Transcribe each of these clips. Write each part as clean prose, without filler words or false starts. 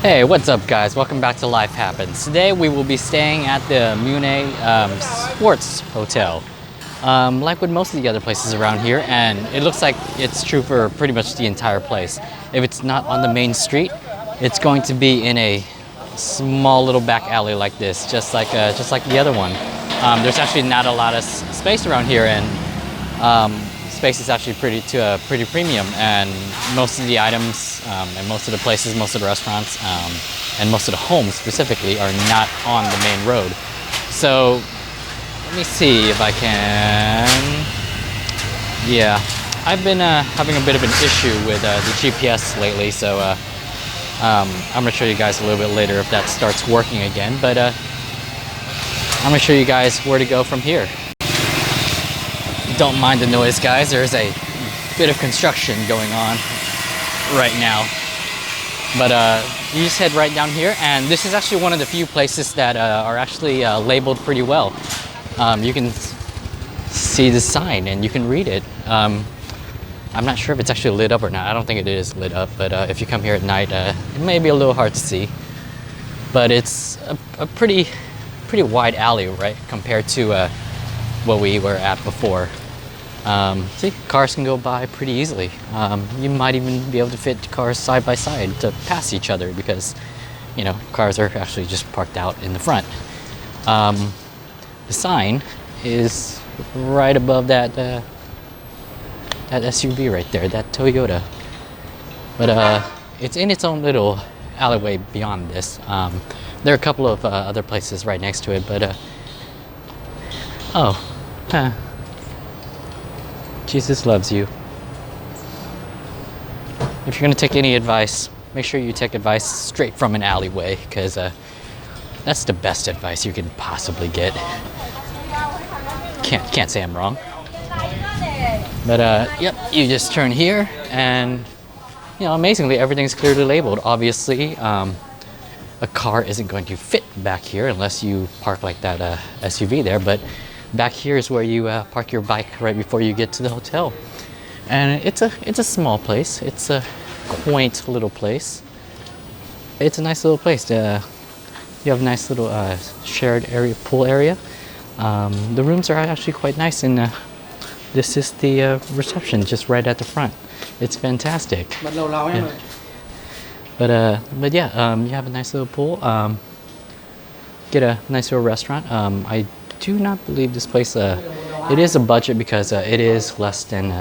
Hey, what's up guys? Welcome back to Life Happens. Today we will be staying at the Mune Sports Hotel. Like with most of the other places around here, and it looks like it's true for pretty much the entire place. If it's not on the main street, it's going to be in a small little back alley like this, just like the other one. There's actually not a lot of space around here, and space is actually pretty premium, and most of the items and most of the places, most of the restaurants, and most of the homes specifically are not on the main road. So let me see if I can. Yeah, I've been having a bit of an issue with the GPS lately, so I'm gonna show you guys a little bit later if that starts working again, but I'm gonna show you guys where to go from here. Don't mind the noise, guys. There's a bit of construction going on right now. But you just head right down here, and this is actually one of the few places that are actually labeled pretty well. You can see the sign and you can read it. I'm not sure if it's actually lit up or not. I don't think it is lit up, but if you come here at night, it may be a little hard to see. But it's a pretty wide alley, right, compared to what we were at before. See, cars can go by pretty easily. You might even be able to fit cars side by side to pass each other because, you know, cars are actually just parked out in the front. The sign is right above that that SUV right there, that Toyota. But it's in its own little alleyway beyond this. There are a couple of other places right next to it, but Jesus loves you. If you're gonna take any advice, make sure you take advice straight from an alleyway, because that's the best advice you can possibly get. Can't say I'm wrong. But yep, you just turn here, and you know, amazingly, everything's clearly labeled. Obviously, a car isn't going to fit back here unless you park like that SUV there, but back here is where you park your bike right before you get to the hotel. And it's a small place. It's a quaint little place. It's a nice little place. You have a nice little shared area, pool area. The rooms are actually quite nice, and this is the reception just right at the front. It's fantastic. Yeah. But yeah, you have a nice little pool. Get a nice little restaurant. I do not believe this place, it is a budget because it is less than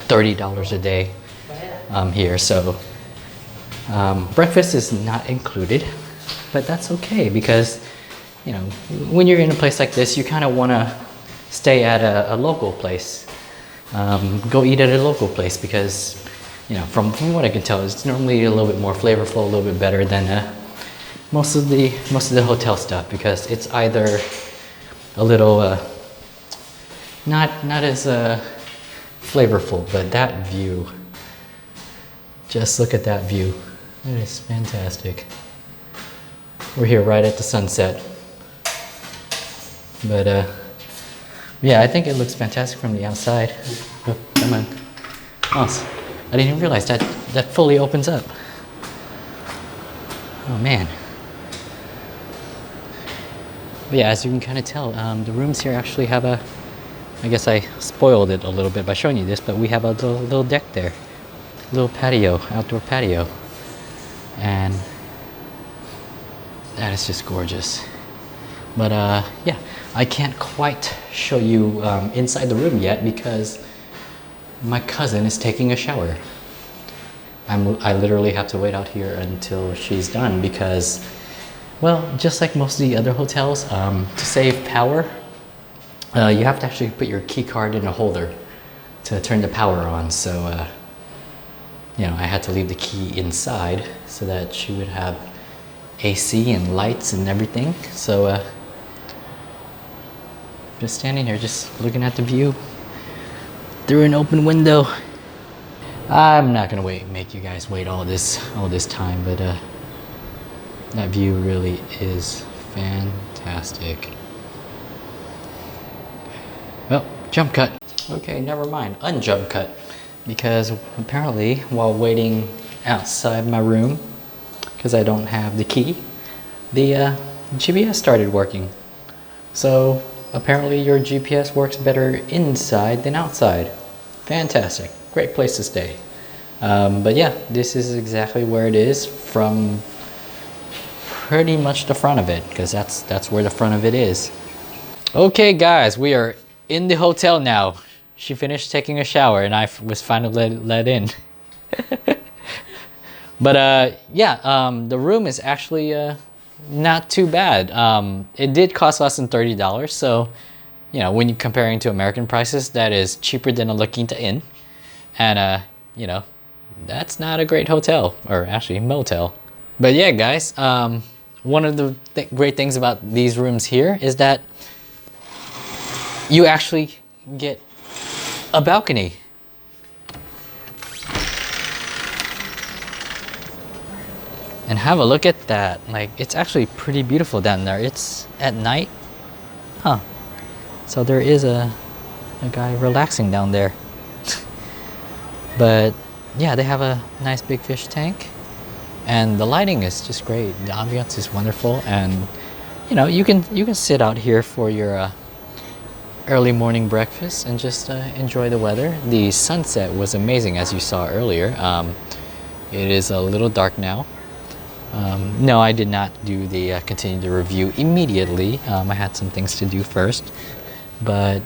$30 a day here. So breakfast is not included, but that's okay because, you know, when you're in a place like this, you kind of want to stay at a local place. Go eat at a local place because, you know, from what I can tell, it's normally a little bit more flavorful, a little bit better than most of the hotel stuff, because it's either a little not as flavorful. But that view, just look at that view. It is fantastic. We're here right at the sunset. But yeah, I think it looks fantastic from the outside. Oh, come on. Oh, I didn't even realize that fully opens up. Oh man. But yeah, as you can kind of tell, the rooms here actually have I guess I spoiled it a little bit by showing you this, but we have a little deck there. Little patio, outdoor patio. And that is just gorgeous. But yeah, I can't quite show you inside the room yet because my cousin is taking a shower. I literally have to wait out here until she's done because, well, just like most of the other hotels, to save power, you have to actually put your key card in a holder to turn the power on. So, you know, I had to leave the key inside so that she would have AC and lights and everything. So, just standing here, just looking at the view through an open window. I'm not gonna make you guys wait all this time, but that view really is fantastic. Well, jump cut. Okay, never mind, unjump cut. Because apparently while waiting outside my room, because I don't have the key, the GPS started working. So apparently your GPS works better inside than outside. Fantastic, great place to stay. But yeah, this is exactly where it is from pretty much the front of it, because that's where the front of it is. Okay guys, we are in the hotel now. She finished taking a shower and I was finally let in. But yeah, the room is actually not too bad. It did cost less than $30, so you know, when you're comparing to American prices, that is cheaper than a La Quinta Inn. And you know, that's not a great hotel, or actually motel. But yeah guys, one of the great things about these rooms here is that you actually get a balcony. And have a look at that. Like, it's actually pretty beautiful down there. It's at night. Huh. So there is a guy relaxing down there. But yeah, they have a nice big fish tank. And the lighting is just great. The ambiance is wonderful. And you know, you can sit out here for your early morning breakfast and just enjoy the weather. The sunset was amazing, as you saw earlier. It is a little dark now. No, I did not do the continue the review immediately. I had some things to do first. But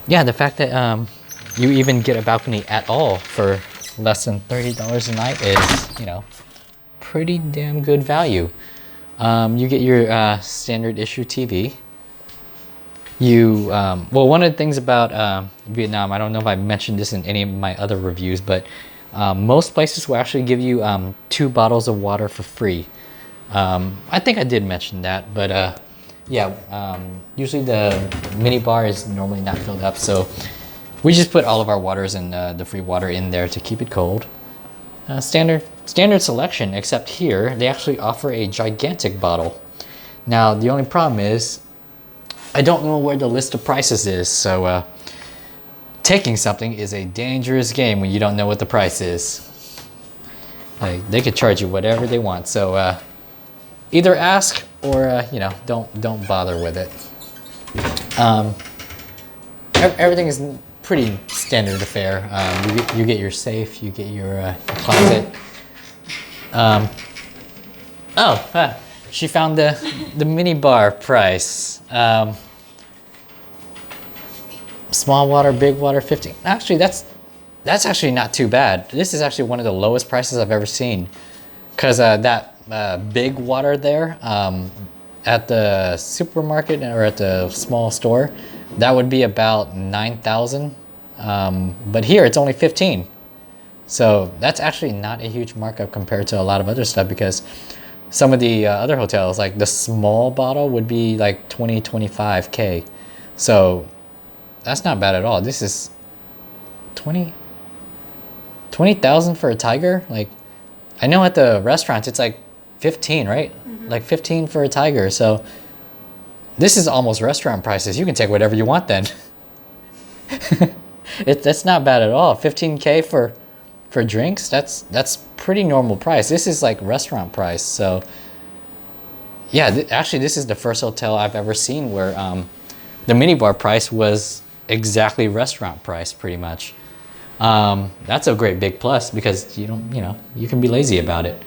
yeah, the fact that you even get a balcony at all for less than $30 a night is, you know, pretty damn good value. You get your standard issue TV. You well, one of the things about Vietnam, I don't know if I mentioned this in any of my other reviews, but most places will actually give you 2 bottles of water for free. I think I did mention that, but yeah, usually the mini bar is normally not filled up, so we just put all of our waters and the free water in there to keep it cold. Standard selection, except here they actually offer a gigantic bottle. Now the only problem is I don't know where the list of prices is, so taking something is a dangerous game when you don't know what the price is. Like, they could charge you whatever they want, so either ask or you know, don't bother with it. Everything is pretty standard affair. You get your safe, you get your closet. She found the mini bar price. Small water, big water, 15. Actually, that's actually not too bad. This is actually one of the lowest prices I've ever seen. Cause that big water there at the supermarket or at the small store, that would be about 9,000. But here it's only 15. So that's actually not a huge markup compared to a lot of other stuff, because some of the other hotels, like the small bottle would be like 25K. So that's not bad at all. This is 20,000 for a tiger. Like, I know at the restaurants it's like 15, right? Mm-hmm. Like 15 for a tiger. So this is almost restaurant prices. You can take whatever you want then. That's not bad at all. 15K for drinks, that's pretty normal price. This is like restaurant price. So yeah, actually this is the first hotel I've ever seen where the minibar price was exactly restaurant price, pretty much. That's a great big plus, because you can be lazy about it.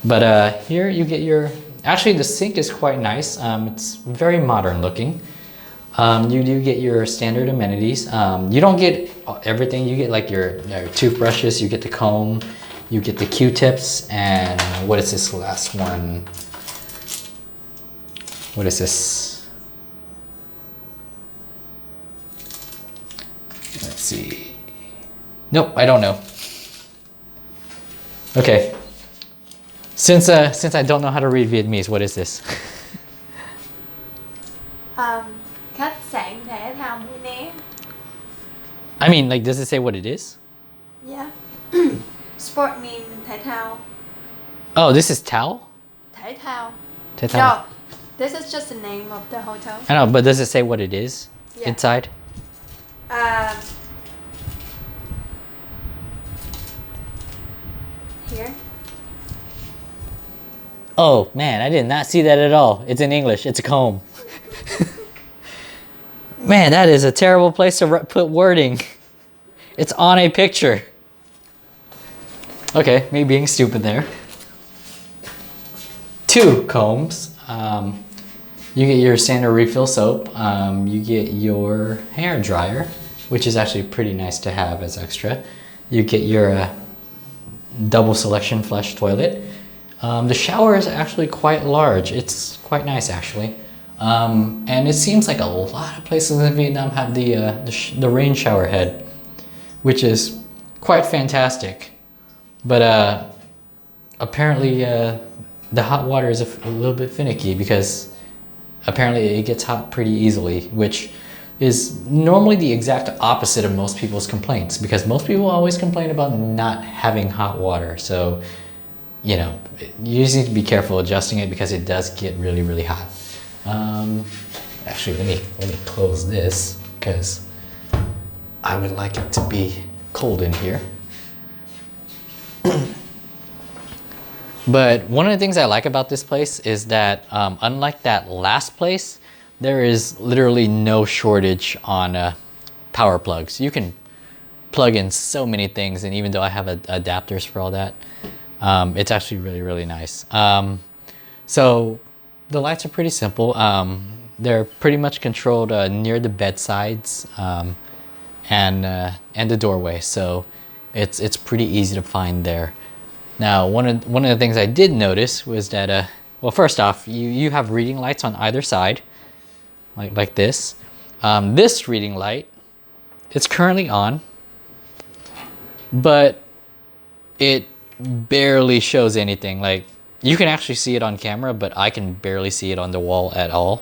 But here you get your, actually the sink is quite nice. It's very modern looking. You do get your standard amenities. You don't get everything. You get like your toothbrushes, you get the comb, you get the Q-tips, and what is this last one? What is this? Let's see. Nope, I don't know. Okay. Since I don't know how to read Vietnamese, what is this? Khách sạn thể thao Mũi Né. I mean, like, does it say what it is? Yeah. Sport mean thể thao. Oh, this is Tao? Thể thao. Thể thao. No, this is just the name of the hotel. I know, but does it say what it is inside? Here. Oh man, I did not see that at all. It's in English. It's a comb. Man, that is a terrible place to put wording. It's on a picture. Okay, me being stupid there. 2 combs. You get your standard refill soap. You get your hair dryer, which is actually pretty nice to have as extra. You get your double selection flush toilet. The shower is actually quite large. It's quite nice actually. And it seems like a lot of places in Vietnam have the rain shower head, which is quite fantastic. But apparently the hot water is a little bit finicky because apparently it gets hot pretty easily, which is normally the exact opposite of most people's complaints, because most people always complain about not having hot water. So, you know, you just need to be careful adjusting it because it does get really, really hot. Actually, let me close this because I would like it to be cold in here. But one of the things I like about this place is that unlike that last place, there is literally no shortage on power plugs. You can plug in so many things, and even though I have adapters for all that, it's actually really, really nice. So the lights are pretty simple. They're pretty much controlled near the bedsides and the doorway, so it's pretty easy to find there. Now, one of the things I did notice was that, well, first off, you have reading lights on either side, like this. This reading light, it's currently on, but it barely shows anything. Like, you can actually see it on camera, but I can barely see it on the wall at all.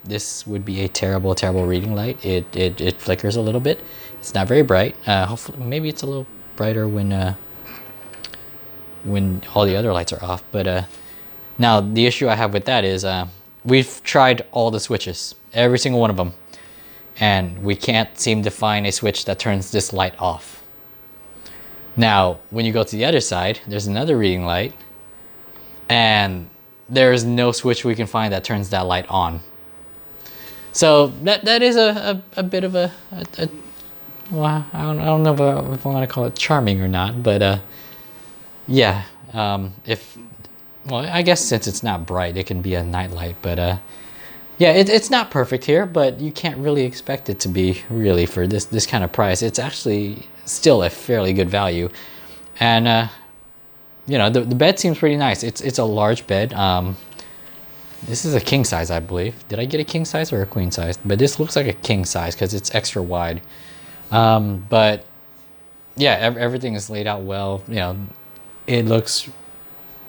This would be a terrible, terrible reading light. It flickers a little bit. It's not very bright. Hopefully, maybe it's a little brighter when all the other lights are off. But now the issue I have with that is we've tried all the switches, every single one of them, and we can't seem to find a switch that turns this light off. Now, when you go to the other side, there's another reading light, and there's no switch we can find that turns that light on. So that is a bit of a well, I don't know if I want to call it charming or not, but yeah, well, I guess since it's not bright, it can be a night light, but yeah, it's not perfect here, but you can't really expect it to be really for this kind of price. It's actually still a fairly good value, and you know, the bed seems pretty nice. It's a large bed. This is a king size, I believe. Did I get a king size or a queen size? But this looks like a king size because it's extra wide. But yeah, everything is laid out well. You know, it looks,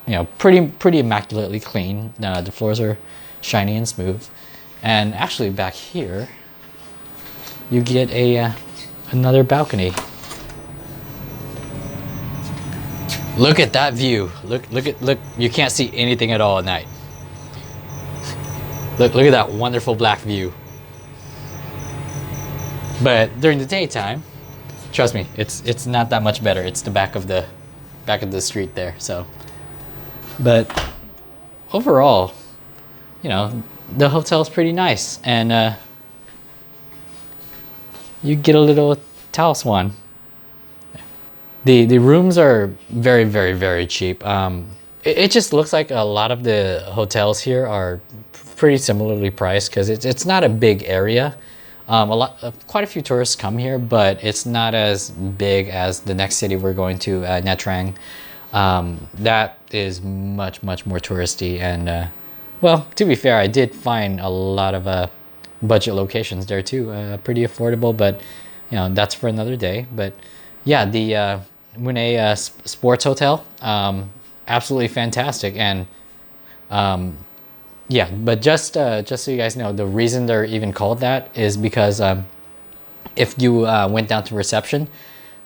you know, pretty immaculately clean. The floors are shiny and smooth. And actually back here, you get another balcony. Look at that view. Look! You can't see anything at all at night. Look at that wonderful black view. But during the daytime, trust me, it's not that much better. It's the back of the street there. So, but overall, you know, the hotel's pretty nice, and you get a little towel swan. The rooms are very, very, very cheap. It just looks like a lot of the hotels here are pretty similarly priced because it's not a big area. Quite a few tourists come here, but it's not as big as the next city we're going to, Nha Trang. That is much, much more touristy, and well, to be fair, I did find a lot of budget locations there too, pretty affordable, but you know, that's for another day. But yeah, the Mune Sports Hotel, absolutely fantastic, and yeah, but just so you guys know, the reason they're even called that is because if you went down to reception,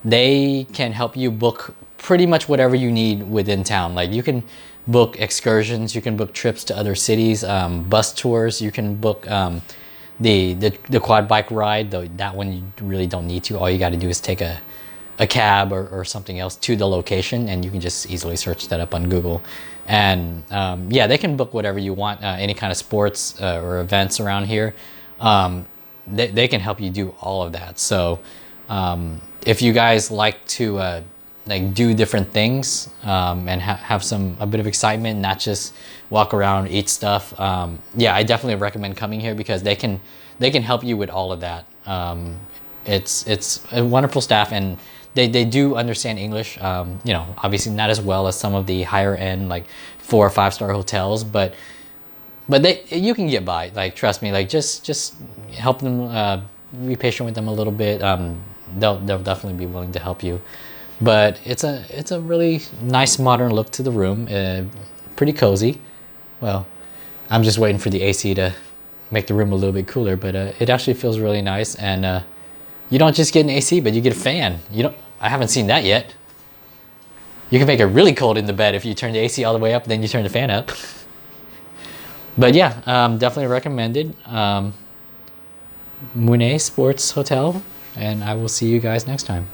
they can help you book pretty much whatever you need within town. Like, you can book excursions, you can book trips to other cities, bus tours, you can book the quad bike ride, though that one you really don't need to. All you got to do is take a a cab or something else to the location, and you can just easily search that up on Google. And yeah, they can book whatever you want, any kind of sports or events around here. They can help you do all of that. So if you guys like to like do different things and have a bit of excitement, not just walk around, eat stuff, yeah, I definitely recommend coming here because they can help you with all of that. It's a wonderful staff, and they do understand English. You know, obviously not as well as some of the higher end like 4 or 5 star hotels, but you can get by. Like, trust me, like just help them, be patient with them a little bit. They'll definitely be willing to help you. But it's a really nice modern look to the room, pretty cozy. Well, I'm just waiting for the AC to make the room a little bit cooler, but it actually feels really nice. And you don't just get an AC, but you get a fan. I haven't seen that yet. You can make it really cold in the bed if you turn the AC all the way up, then you turn the fan up. But yeah, definitely recommended. Mune Sports Hotel, and I will see you guys next time.